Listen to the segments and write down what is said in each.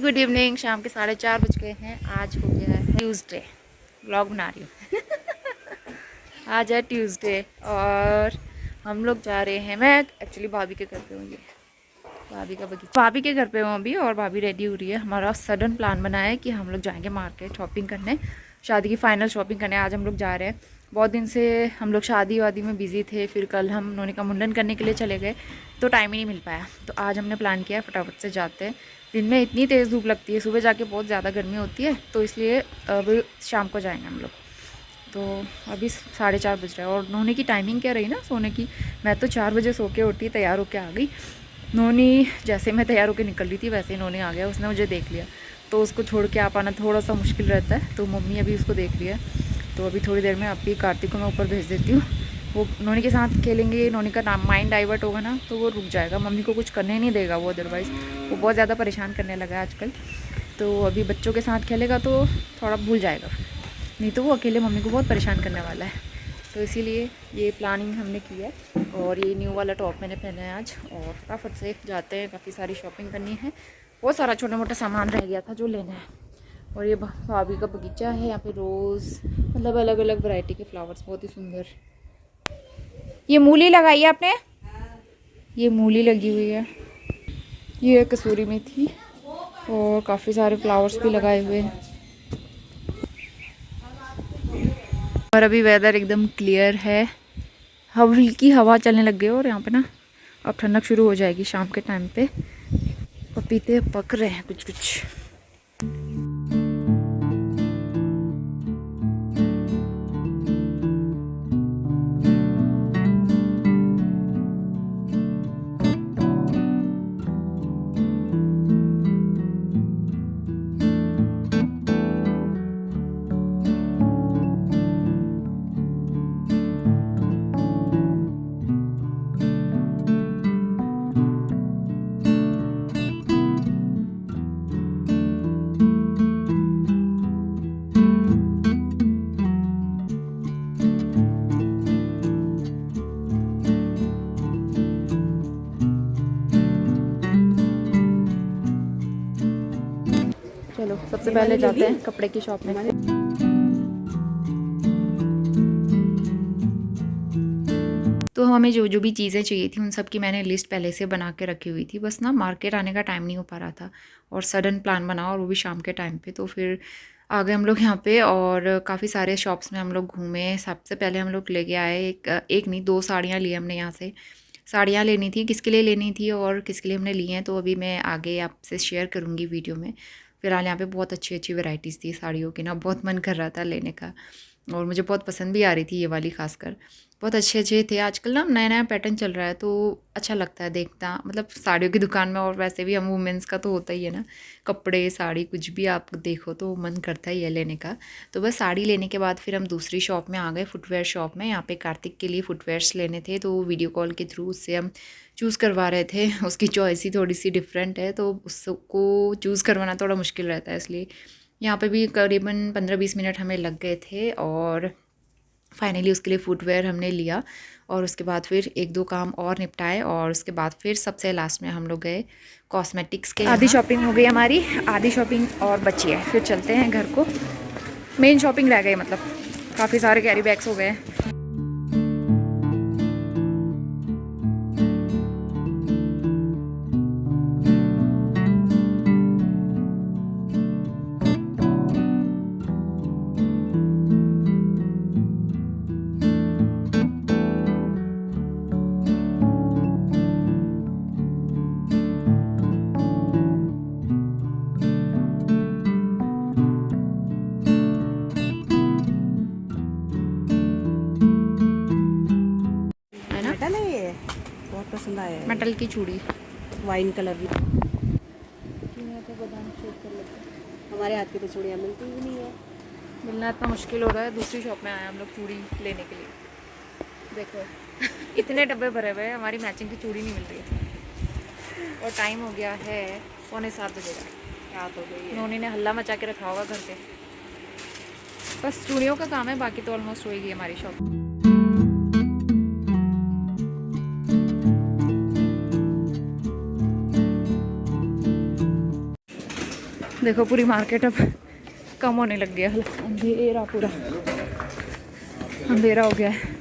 Good evening. शाम के 4:30 बज गए हैं। आज हो गया है ट्यूसडे। व्लॉग बना रही हूँ। आज है ट्यूसडे और हम लोग जा रहे हैं। मैं एक्चुअली भाभी के घर पे हूँ। ये भाभी का बगीचा, भाभी के घर पे हूँ अभी और भाभी रेडी हो रही है। हमारा सडन प्लान बना है कि हम लोग जाएंगे मार्केट शॉपिंग करने, शादी की फाइनल शॉपिंग करने। आज हम लोग जा रहे हैं। बहुत दिन से हम लोग शादी वादी में बिज़ी थे, फिर कल हम नोनी का मुंडन करने के लिए चले गए तो टाइम ही नहीं मिल पाया। तो आज हमने प्लान किया फटाफट से जाते हैं। दिन में इतनी तेज़ धूप लगती है, सुबह जाके बहुत ज़्यादा गर्मी होती है, तो इसलिए अब शाम को जाएंगे हम लोग। तो अभी 4:30 बज रहा है और नोनी की टाइमिंग क्या रही ना सोने की। मैं तो 4 बजे सो के उठी, तैयार होके आ गई। नोनी जैसे मैं तैयार होकर निकल रही थी वैसे ही नोनी आ गया। उसने मुझे देख लिया, तो उसको छोड़ के आ पाना थोड़ा सा मुश्किल रहता है। तो मम्मी अभी उसको देख रही है, तो अभी थोड़ी देर में अभी कार्तिक को मैं ऊपर भेज देती हूँ। वो नोनी के साथ खेलेंगे, नोनी का नाम माइंड डाइवर्ट होगा ना तो वो रुक जाएगा। मम्मी को कुछ करने नहीं देगा वो, अदरवाइज़ वो बहुत ज़्यादा परेशान करने लगा है आजकल। तो अभी बच्चों के साथ खेलेगा तो थोड़ा भूल जाएगा, नहीं तो वो अकेले मम्मी को बहुत परेशान करने वाला है। तो इसीलिए ये प्लानिंग हमने की है। और ये न्यू वाला टॉप मैंने पहना है आज और फटाफट से जाते हैं। काफ़ी सारी शॉपिंग करनी है, बहुत सारा छोटा मोटा सामान रह गया था जो लेना है। और ये भाभी का बगीचा है, यहाँ पे रोज़ मतलब अलग अलग वैरायटी के फ्लावर्स, बहुत ही सुंदर। ये मूली लगाई है आपने? ये मूली लगी हुई है, ये कसूरी मेथी और काफ़ी सारे फ्लावर्स भी लगाए हुए हैं। और अभी वेदर एकदम क्लियर है, हल्की हवा चलने लग गई और यहाँ पे ना अब ठंडक शुरू हो जाएगी शाम के टाइम पे। पपीते पक रहे हैं कुछ कुछ। चलो सबसे पहले जाते हैं कपड़े की शॉप में। तो हमें जो जो भी चीज़ें चाहिए थी उन सब की मैंने लिस्ट पहले से बना के रखी हुई थी। बस ना मार्केट आने का टाइम नहीं हो पा रहा था और सडन प्लान बना और वो भी शाम के टाइम पे। तो फिर आ गए हम लोग यहाँ पे और काफ़ी सारे शॉप्स में हम लोग घूमे। सबसे पहले हम लोग लेके आए एक नहीं 2 साड़ियाँ ली हमने यहाँ से। साड़ियाँ लेनी थी, किसके लिए लेनी थी और किसके लिए हमने ली हैं तो अभी मैं आगे आपसे शेयर करूँगी वीडियो में। फिलहाल यहाँ पे बहुत अच्छी अच्छी वैरायटीज़ थी साड़ियों की ना, बहुत मन कर रहा था लेने का और मुझे बहुत पसंद भी आ रही थी ये वाली खासकर। बहुत अच्छे अच्छे थे। आजकल ना नया नया पैटर्न चल रहा है तो अच्छा लगता है देखना, मतलब साड़ियों की दुकान में। और वैसे भी हम वुमेंस का तो होता ही है ना, कपड़े साड़ी कुछ भी आप देखो तो मन करता ही है लेने का। तो बस साड़ी लेने के बाद फिर हम दूसरी शॉप में आ गए, फुटवेयर शॉप में। यहाँ पे कार्तिक के लिए फुटवेयर्स लेने थे तो वीडियो कॉल के थ्रू उससे हम चूज़ करवा रहे थे। उसकी चॉइस ही थोड़ी सी डिफरेंट है तो उसको चूज़ करवाना थोड़ा मुश्किल रहता है, इसलिए यहाँ पे भी करीबन 15-20 मिनट हमें लग गए थे। और फाइनली उसके लिए फुटवेयर हमने लिया और उसके बाद फिर 1-2 काम और निपटाए और उसके बाद फिर सबसे लास्ट में हम लोग गए कॉस्मेटिक्स के। आधी शॉपिंग हो गई हमारी, आधी शॉपिंग और बची है। फिर चलते हैं घर को। मेन शॉपिंग रह गई, मतलब काफ़ी सारे कैरी बैग्स हो गए। मेटल है ये, बहुत पसंद आया है। मेटल की चूड़ी वाइन कलर में। तो बादाम शेक कर लेते हैं। हमारे हाथ की तो चूड़ियाँ मिलती ही नहीं है। मिलना इतना मुश्किल हो रहा है। दूसरी शॉप में आए हम लोग चूड़ी लेने के लिए। देखो इतने डब्बे भरे हुए हैं, हमारी मैचिंग की चूड़ी नहीं मिल रही है। और टाइम हो गया है 6:45 बजे का। रात हो गई है। नोनी ने हल्ला मचा के रखा होगा घर पे। बस चूड़ियों का काम है, बाकी तो ऑलमोस्ट हो ही गई हमारी शॉप। देखो पूरी मार्केट अब कम होने लग गया, अंधेरा पूरा अंधेरा हो गया है।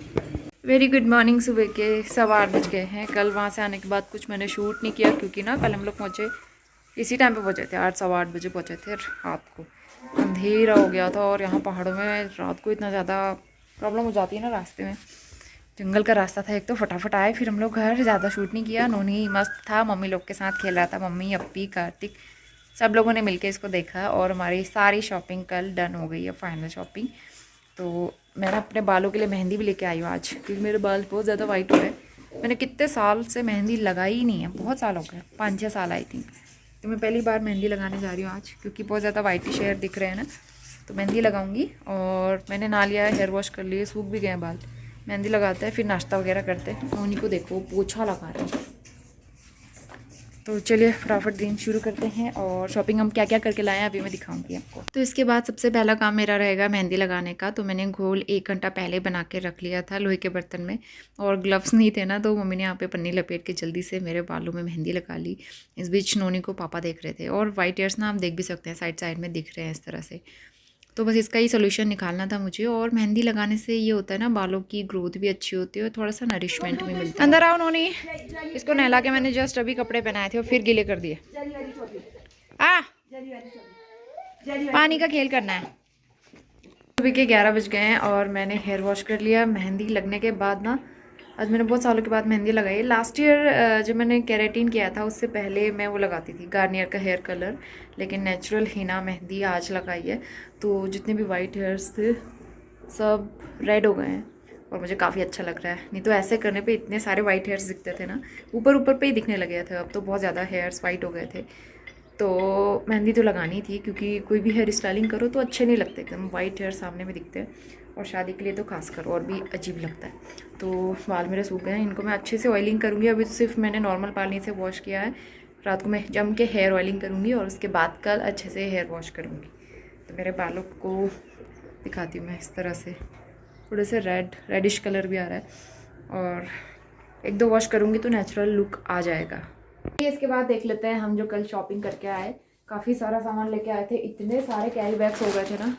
Very good morning. सुबह के 8:15 बज गए हैं। कल वहाँ से आने के बाद कुछ मैंने शूट नहीं किया क्योंकि ना कल हम लोग पहुँचे इसी टाइम पे पहुँचे थे, 8 सवा 8 बजे पहुँचे थे रात को। अंधेरा हो गया था और यहाँ पहाड़ों में रात को इतना ज़्यादा प्रॉब्लम हो जाती है ना रास्ते में। जंगल का रास्ता था एक, तो फटाफट आए फिर हम लोग घर। ज़्यादा शूट नहीं किया। नोनी मस्त था, मम्मी लोग के साथ खेल रहा था, मम्मी अपी कार्तिक सब लोगों ने मिलके इसको देखा। और हमारी सारी शॉपिंग कल डन हो गई है, फाइनल शॉपिंग। तो मैं अपने बालों के लिए मेहंदी भी लेके आई हूँ आज, क्योंकि मेरे बाल बहुत ज़्यादा वाइट हो गए। मैंने कितने साल से मेहंदी लगाई ही नहीं है, बहुत साल हो गए, 5-6 साल आई थिंक। तो मैं पहली बार मेहंदी लगाने जा रही हूँ आज, क्योंकि बहुत ज़्यादा वाइटिश हेयर दिख रहे हैं ना, तो मेहंदी लगाऊंगी। और मैंने नहा लिया है, हेयर वॉश कर लिए, सूख भी गए हैं बाल। मेहंदी लगाते हैं फिर नाश्ता वगैरह करते हैं। नोनी को देखो पोछा लगा रहे हैं। तो चलिए फटाफट दिन शुरू करते हैं। और शॉपिंग हम क्या क्या करके लाए हैं अभी मैं दिखाऊंगी आपको। तो इसके बाद सबसे पहला काम मेरा रहेगा मेहंदी लगाने का। तो मैंने घोल 1 घंटा पहले बना के रख लिया था लोहे के बर्तन में, और ग्लव्स नहीं थे ना, तो मम्मी ने यहाँ पे पन्नी लपेट के जल्दी से मेरे बालों में मेहंदी लगा ली। इस बीच नोनी को पापा देख रहे थे। और वाइट हेयर्स ना आप देख भी सकते हैं, साइड साइड में दिख रहे हैं इस तरह से। तो बस इसका ही सोल्यूशन निकालना था मुझे। और मेहंदी लगाने से ये होता है ना, बालों की ग्रोथ भी अच्छी होती है और थोड़ा सा नरिशमेंट भी मिलता है। अंदर आओ नोनी। इसको नहला के मैंने जस्ट अभी कपड़े पहनाए थे और फिर गीले कर दिए। पानी का खेल करना है। सुबह के 11 बज गए हैं और मैंने हेयर वॉश कर लिया। मेहंदी लगने के बाद ना, आज मैंने बहुत सालों के बाद मेहंदी लगाई। लास्ट ईयर जब मैंने केराटिन किया था उससे पहले मैं वो लगाती थी गार्नियर का हेयर कलर, लेकिन नेचुरल हिना मेहंदी आज लगाई है। तो जितने भी वाइट हेयर्स थे सब रेड हो गए हैं और मुझे काफ़ी अच्छा लग रहा है। नहीं तो ऐसे करने पे इतने सारे वाइट हेयर्स दिखते थे ना, ऊपर ऊपर पे ही दिखने लगे थे, अब तो बहुत ज़्यादा हेयर्स वाइट हो गए थे। तो मेहंदी तो लगानी थी, क्योंकि कोई भी हेयर स्टाइलिंग करो तो अच्छे नहीं लगते, एकदम वाइट हेयर सामने में दिखते हैं। और शादी के लिए तो खासकर और भी अजीब लगता है। तो बाल मेरे सूख गए हैं, इनको मैं अच्छे से ऑयलिंग करूँगी। अभी तो सिर्फ मैंने नॉर्मल पानी से वॉश किया है। रात को मैं जम के हेयर ऑयलिंग करूँगी और उसके बाद कल अच्छे से हेयर वॉश करूँगी। तो मेरे बालों को दिखाती हूँ मैं इस तरह से, थोड़े से रेडिश कलर भी आ रहा है। और 1-2 वॉश करूँगी तो नेचुरल लुक आ जाएगा। इसके बाद देख लेते हैं हम जो कल शॉपिंग करके आए। काफ़ी सारा सामान लेके आए थे, इतने सारे कैरी बैग्स हो गए थे ना,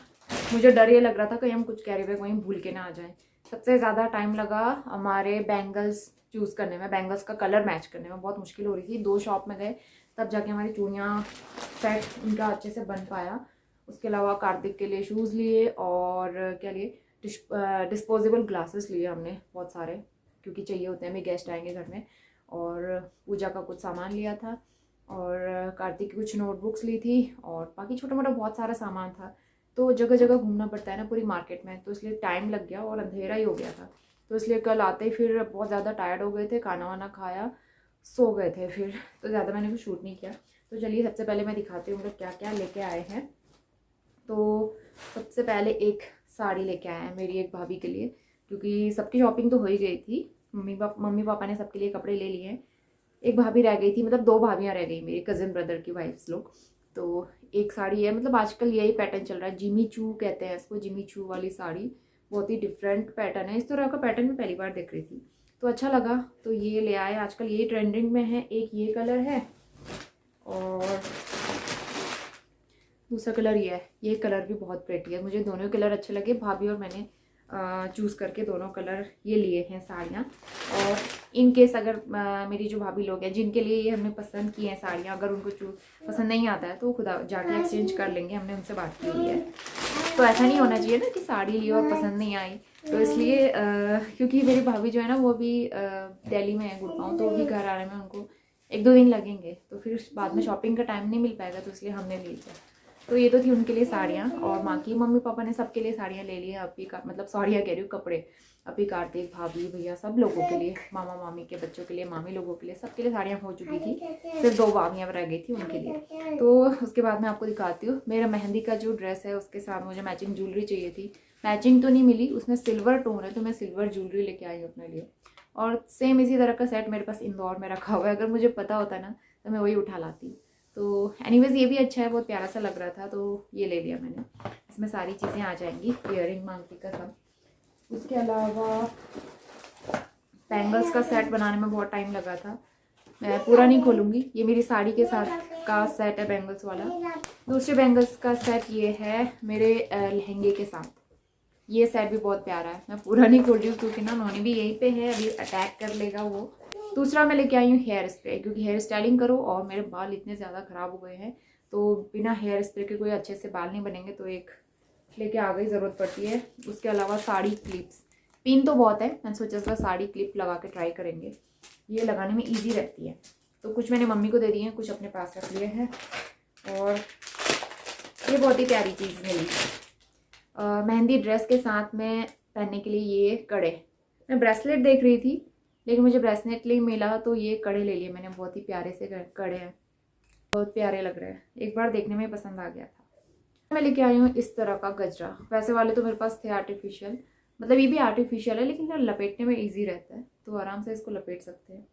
मुझे डर ये लग रहा था कि हम कुछ कैरी बैग वहीं भूल के ना आ जाएं। सबसे ज़्यादा टाइम लगा हमारे बैंगल्स चूज़ करने में, बैंगल्स का कलर मैच करने में बहुत मुश्किल हो रही थी। 2 शॉप में गए तब जाके हमारी चूड़ियाँ सेट उनका अच्छे से बन पाया। उसके अलावा कार्तिक के लिए शूज़ लिए और क्या लिए, डिस्पोजेबल ग्लासेस लिए हमने बहुत सारे, क्योंकि चाहिए होते हैं, हमें गेस्ट आएंगे घर में। और पूजा का कुछ सामान लिया था और कार्तिक की कुछ नोटबुक्स ली थी और बाकी छोटा मोटा बहुत सारा सामान था। तो जगह जगह घूमना पड़ता है ना पूरी मार्केट में, तो इसलिए टाइम लग गया और अंधेरा ही हो गया था। तो इसलिए कल आते ही फिर बहुत ज़्यादा टायर्ड हो गए थे, खाना वाना खाया, सो गए थे फिर, तो ज़्यादा मैंने कुछ शूट नहीं किया। तो चलिए सबसे पहले मैं दिखाती हूँ लोग क्या क्या लेके आए हैं। तो सबसे पहले एक साड़ी लेके आए हैं मेरी एक भाभी के लिए, क्योंकि सबकी शॉपिंग तो हो ही गई थी। मम्मी पापा ने सबके लिए कपड़े ले लिए हैं। एक भाभी रह गई थी, मतलब 2 भाभियाँ रह गई मेरी कज़न ब्रदर की वाइफ्स लोग। तो एक साड़ी है, मतलब आजकल यही पैटर्न चल रहा है, जिमी चू कहते हैं इसको, जिमी चू वाली साड़ी। बहुत ही डिफरेंट पैटर्न है, इस तरह का पैटर्न मैं पहली बार देख रही थी, तो अच्छा लगा तो ये ले आए। आजकल ये ट्रेंडिंग में है। एक ये कलर है और दूसरा कलर ये है। ये कलर भी बहुत प्रेटी है, मुझे दोनों कलर अच्छे लगे। भाभी और मैंने चूज़ करके दोनों कलर ये लिए हैं साड़ियाँ। और इन केस अगर मेरी जो भाभी लोग हैं जिनके लिए ये हमने पसंद की हैं साड़ियाँ, अगर उनको पसंद नहीं आता है तो खुदा जाके एक्सचेंज कर लेंगे, हमने उनसे बात की हुई है। तो ऐसा नहीं होना चाहिए ना कि साड़ी ली और पसंद नहीं आई। तो इसलिए क्योंकि मेरी भाभी जो है ना वो भी दिल्ली में है, गुड़गांव, तो भी घर आने में उनको 1-2 दिन लगेंगे, तो फिर बाद में शॉपिंग का टाइम नहीं मिल पाएगा, तो इसलिए हमने ले लिया। तो ये तो थी उनके लिए साड़ियाँ। और माँ की मम्मी पापा ने सबके लिए साड़ियाँ ले ली हैं। अभी का मतलब साड़ियाँ कह रही हूँ, कपड़े। अभी कार्तिक भाभी भैया सब लोगों के लिए, मामा मामी के बच्चों के लिए, मामी लोगों के लिए, सबके लिए साड़ियाँ हो चुकी थी। सिर्फ 2 भाभियाँ रह गई थी उनके लिए। तो उसके बाद मैं आपको दिखाती हूँ मेरा मेहंदी का जो ड्रेस है, उसके साथ मुझे मैचिंग ज्वेलरी चाहिए थी। मैचिंग तो नहीं मिली, उसमें सिल्वर टोन है, तो मैं सिल्वर ज्वेलरी लेके आई हूँ अपने लिए। और सेम इसी तरह का सेट मेरे पास इंदौर में रखा हुआ है, अगर मुझे पता होता ना तो मैं वही उठा लाती। तो एनीवेज ये भी अच्छा है, बहुत प्यारा सा लग रहा था, तो ये ले लिया मैंने। इसमें सारी चीज़ें आ जाएंगी, इयररिंग मांगती का सब। उसके अलावा बैंगल्स का सेट बनाने में बहुत टाइम लगा था, मैं पूरा नहीं खोलूँगी। ये मेरी साड़ी के साथ का सेट है बैंगल्स वाला। दूसरे बैंगल्स का सेट ये है मेरे लहंगे के साथ। ये सेट भी बहुत प्यारा है, मैं पूरा नहीं खोल रही हूँ क्योंकि ना नॉनी भी यहीं पे है, अभी अटैक कर लेगा वो। दूसरा मैं लेके आई हूँ हेयर स्प्रे, क्योंकि हेयर स्टाइलिंग करो और मेरे बाल इतने ज़्यादा ख़राब हो गए हैं तो बिना हेयर स्प्रे के कोई अच्छे से बाल नहीं बनेंगे, तो एक लेके आ गई, ज़रूरत पड़ती है। उसके अलावा साड़ी क्लिप्स, पिन तो बहुत है, मैंने सोचा था साड़ी क्लिप लगा के ट्राई करेंगे, ये लगाने में ईजी रहती है। तो कुछ मैंने मम्मी को दे दिए हैं, कुछ अपने पास रख लिए हैं। और ये बहुत ही प्यारी चीज़ मिली, मेहंदी ड्रेस के साथ में पहनने के लिए ये कड़े। मैं ब्रेसलेट देख रही थी लेकिन मुझे ब्रेसलेट नहीं मिला, तो ये कड़े ले लिए मैंने, बहुत ही प्यारे से कड़े हैं, बहुत प्यारे लग रहे हैं, एक बार देखने में पसंद आ गया था। मैं लेके आई हूँ इस तरह का गजरा। वैसे वाले तो मेरे पास थे आर्टिफिशियल, मतलब ये भी आर्टिफिशियल है लेकिन लपेटने में ईजी रहता है, तो आराम से इसको लपेट सकते हैं।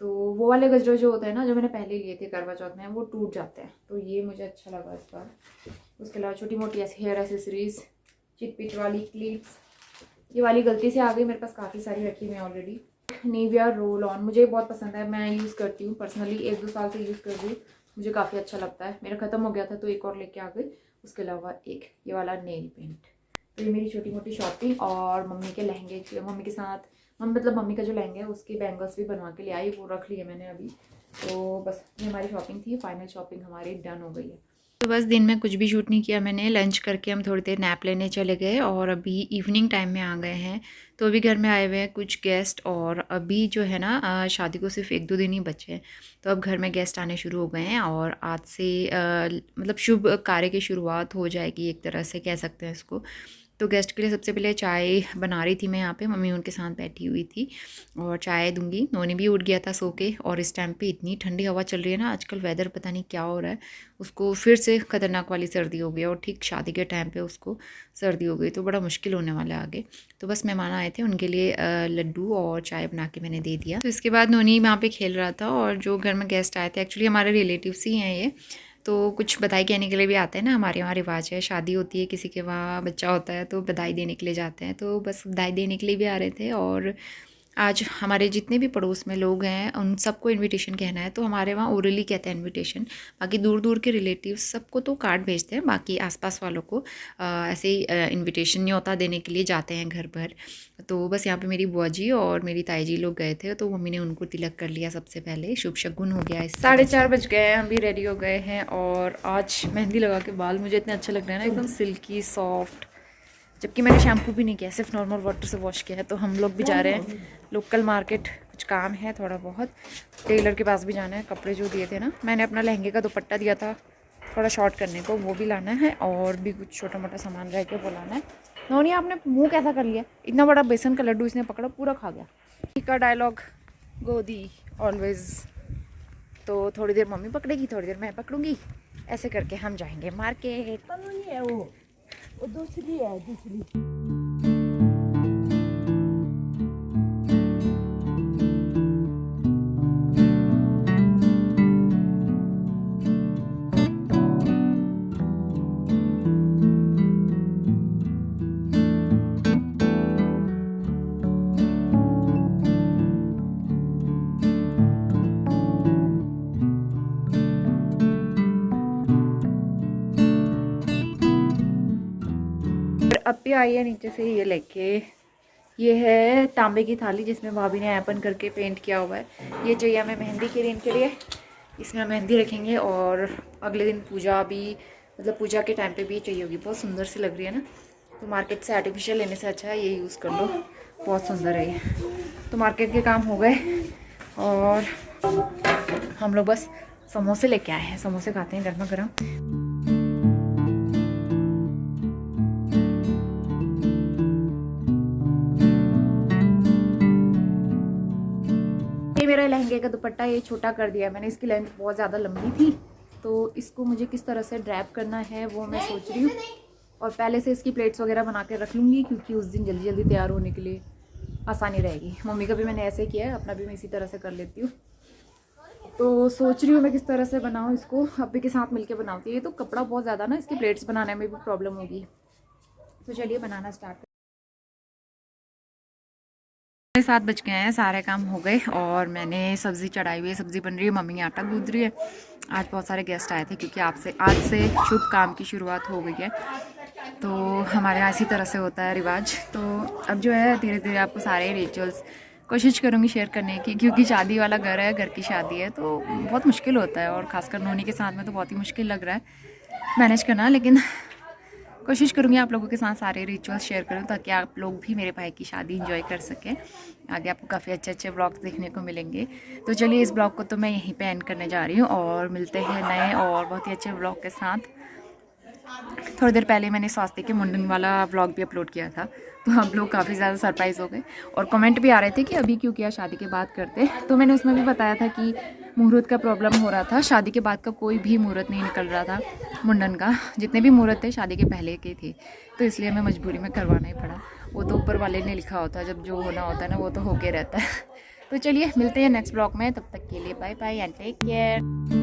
तो वो वाले गजरे जो होते हैं ना, जो मैंने पहले लिए थे करवा चौथ में, वो टूट जाते हैं, तो ये मुझे अच्छा लगा इस बार। उसके अलावा छोटी मोटी हेयर एसेसरीज, चिट पिट वाली क्लिप्स, ये वाली गलती से आ गई, मेरे पास काफ़ी सारी रखी हुई हैं ऑलरेडी। निविया रोल ऑन मुझे बहुत पसंद है, मैं यूज़ करती हूँ पर्सनली, 1-2 साल से यूज़ कर रही हूँ, मुझे काफ़ी अच्छा लगता है। मेरा ख़त्म हो गया था तो एक और लेके आ गई। उसके अलावा एक ये वाला नेल पेंट। तो ये मेरी छोटी मोटी शॉपिंग, और मम्मी के लहंगे, मम्मी के साथ मतलब मम्मी का जो लहंगा है उसकी बैंगल्स भी बनवा के ले आई, वो रख लिए मैंने अभी। तो बस ये हमारी शॉपिंग थी, फाइनल शॉपिंग हमारी डन हो गई है। तो बस दिन में कुछ भी शूट नहीं किया मैंने, लंच करके हम थोड़ी देर नैप लेने चले गए और अभी इवनिंग टाइम में आ गए हैं। तो अभी घर में आए हुए हैं कुछ गेस्ट, और अभी जो है ना शादी को सिर्फ 1-2 दिन ही बचे हैं, तो अब घर में गेस्ट आने शुरू हो गए हैं और आज से मतलब शुभ कार्य की शुरुआत हो जाएगी, एक तरह से कह सकते हैं इसको। तो गेस्ट के लिए सबसे पहले चाय बना रही थी मैं यहाँ पे, मम्मी उनके साथ बैठी हुई थी और चाय दूंगी। नोनी भी उठ गया था सो के, और इस टाइम पे इतनी ठंडी हवा चल रही है ना, आजकल वेदर पता नहीं क्या हो रहा है, उसको फिर से ख़तरनाक वाली सर्दी हो गई, और ठीक शादी के टाइम पे उसको सर्दी हो गई, तो बड़ा मुश्किल होने वाला है आगे। तो बस मेहमान आए थे, उनके लिए लड्डू और चाय बना के मैंने दे दिया। तो इसके बाद नोनी वहाँ पर खेल रहा था, और जो घर में गेस्ट आए थे एक्चुअली हमारे रिलेटिव्स ही हैं ये, तो कुछ बधाई कहने के लिए भी आते हैं ना, हमारे वहाँ रिवाज है, शादी होती है किसी के वहाँ बच्चा होता है तो बधाई देने के लिए जाते हैं, तो बस बधाई देने के लिए भी आ रहे थे। और आज हमारे जितने भी पड़ोस में लोग हैं उन सबको इनविटेशन कहना है, तो हमारे वहाँ ओरली कहते हैं इनविटेशन, बाकी दूर दूर के रिलेटिव्स सबको तो कार्ड भेजते हैं, बाकी आसपास वालों को ऐसे ही इनविटेशन न्योता देने के लिए जाते हैं घर भर। तो बस यहाँ पे मेरी बुआ जी और मेरी ताई जी लोग गए थे, तो मम्मी ने उनको तिलक कर लिया सबसे पहले, शुभ शगुन हो गया। 4:30 बज गए हैं, हम भी रेडी हो गए हैं, और आज मेहंदी लगा के बाल मुझे इतने अच्छे लग रहे हैं ना, एकदम सिल्की सॉफ्ट, जबकि मैंने शैम्पू भी नहीं किया, सिर्फ नॉर्मल वाटर से वॉश किया है। तो हम लोग भी जा रहे हैं लोकल मार्केट, कुछ काम है थोड़ा बहुत, टेलर के पास भी जाना है, कपड़े जो दिए थे ना, मैंने अपना लहंगे का दुपट्टा दिया था थोड़ा शॉर्ट करने को, वो भी लाना है, और भी कुछ छोटा मोटा सामान रह के वो लाना है। नोनी आपने मुंह कैसा कर लिया, इतना बड़ा बेसन का लड्डू इसने पकड़ा पूरा खा गया। का डायलॉग गोदी ऑलवेज, तो थोड़ी देर मम्मी पकड़ेगी, थोड़ी देर मैं पकड़ूंगी, ऐसे करके हम जाएंगे मार्केट। वो दूसरी है, दूसरी। अपी आई है नीचे से ये लेके, ये है तांबे की थाली जिसमें भाभी ने ऐपन करके पेंट किया हुआ है। ये चाहिए हमें मेहंदी के दिन के लिए, इसमें हम मेहंदी रखेंगे, और अगले दिन पूजा भी, मतलब पूजा के टाइम पे भी चाहिए होगी, बहुत सुंदर सी लग रही है ना। तो मार्केट से आर्टिफिशियल लेने से अच्छा है ये यूज़ कर लो, बहुत सुंदर है ये। तो मार्केट के काम हो गए, और हम लोग बस समोसे लेके आए हैं, समोसे खाते हैं गर्मा गर्म। मेरा लहंगे का दुपट्टा ये छोटा कर दिया मैंने, इसकी लेंथ बहुत ज़्यादा लंबी थी, तो इसको मुझे किस तरह से ड्रैप करना है वो मैं सोच रही हूँ, और पहले से इसकी प्लेट्स वगैरह बना के रख लूँगी, क्योंकि उस दिन जल्दी जल्दी तैयार होने के लिए आसानी रहेगी। मम्मी का भी मैंने ऐसे किया है, अपना भी मैं इसी तरह से कर लेती हूँ। तो सोच रही हूँ मैं किस तरह से बनाऊँ इसको, अभी के साथ मिलके बनाती है। ये तो कपड़ा बहुत ज़्यादा ना, इसकी प्लेट्स बनाने में भी प्रॉब्लम होगी। तो चलिए बनाना स्टार्ट 7 बज गए हैं, सारे काम हो गए और मैंने सब्ज़ी चढ़ाई हुई है, सब्ज़ी बन रही है, मम्मी आटा गूंद रही है। आज बहुत सारे गेस्ट आए थे क्योंकि आज से शुभ काम की शुरुआत हो गई है, तो हमारे यहाँ इसी तरह से होता है रिवाज। तो अब जो है धीरे धीरे आपको सारे रिचुअल्स कोशिश करूँगी शेयर करने की, क्योंकि शादी वाला घर है, घर की शादी है, तो बहुत मुश्किल होता है और ख़ासकर नोनी के साथ में तो बहुत ही मुश्किल लग रहा है मैनेज करना। लेकिन कोशिश करूँगी आप लोगों के साथ सारे रिचुअल्स शेयर करूँ ताकि आप लोग भी मेरे भाई की शादी एंजॉय कर सकें। आगे आपको काफ़ी अच्छे अच्छे व्लॉग्स देखने को मिलेंगे। तो चलिए इस ब्लॉग को तो मैं यहीं पे एंड करने जा रही हूँ और मिलते हैं नए और बहुत ही अच्छे व्लॉग के साथ। थोड़ी देर पहले मैंने स्वास्थ्य के मुंडन वाला व्लॉग भी अपलोड किया था, तो हम लोग काफ़ी ज़्यादा सरप्राइज़ हो गए और कमेंट भी आ रहे थे कि अभी क्यों किया, शादी के बाद करते। तो मैंने उसमें भी बताया था कि मुहूर्त का प्रॉब्लम हो रहा था, शादी के बाद का कोई भी मुहूर्त नहीं निकल रहा था मुंडन का। जितने भी मुहूर्त थे शादी के पहले के थे, तो इसलिए हमें मजबूरी में करवाना ही पड़ा। वो तो ऊपर वाले ने लिखा होता है, जब जो होना होता है ना वो तो होके रहता है। तो चलिए मिलते हैं नेक्स्ट ब्लॉग में, तब तक के लिए bye bye and take care.